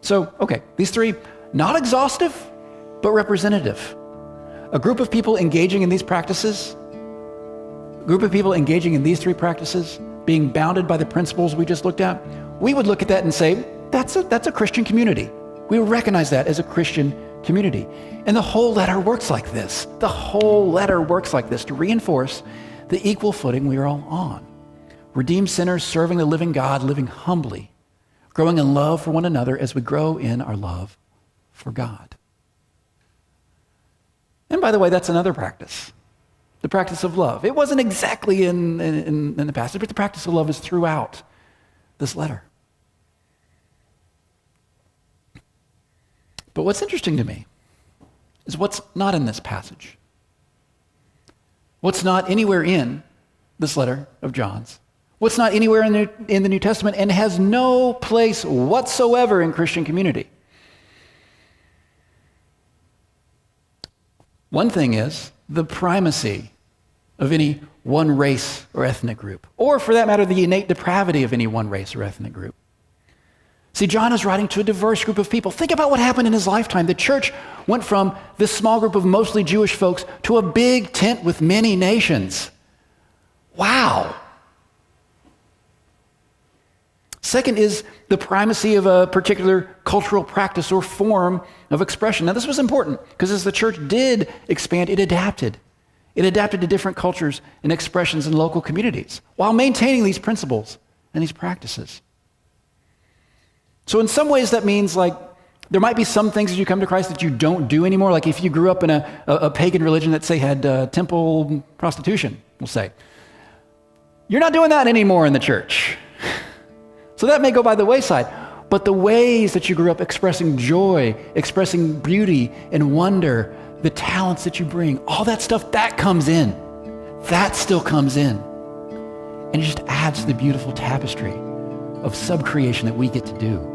So, okay, these three, not exhaustive, but representative. A group of people engaging in these practices, a group of people engaging in these three practices, being bounded by the principles we just looked at, we would look at that and say, that's a Christian community. We recognize that as a Christian community. And the whole letter works like this. The whole letter works like this to reinforce the equal footing we are all on. Redeemed sinners serving the living God, living humbly, growing in love for one another as we grow in our love for God. And by the way, that's another practice, the practice of love. It wasn't exactly in the passage, but the practice of love is throughout this letter. But what's interesting to me is what's not in this passage. What's not anywhere in this letter of John's. What's not anywhere in the New Testament and has no place whatsoever in Christian community. One thing is the primacy of any one race or ethnic group, or for that matter, the innate depravity of any one race or ethnic group. See, John is writing to a diverse group of people. Think about what happened in his lifetime. The church went from this small group of mostly Jewish folks to a big tent with many nations. Wow. Second is the primacy of a particular cultural practice or form of expression. Now, this was important because as the church did expand, it adapted. It adapted to different cultures and expressions in local communities while maintaining these principles and these practices. So in some ways, that means like there might be some things as you come to Christ that you don't do anymore. Like if you grew up in a pagan religion that, say, had temple prostitution, we'll say. You're not doing that anymore in the church. So that may go by the wayside, but the ways that you grew up expressing joy, expressing beauty and wonder, the talents that you bring, all that stuff, that comes in. That still comes in. And it just adds to the beautiful tapestry of subcreation that we get to do.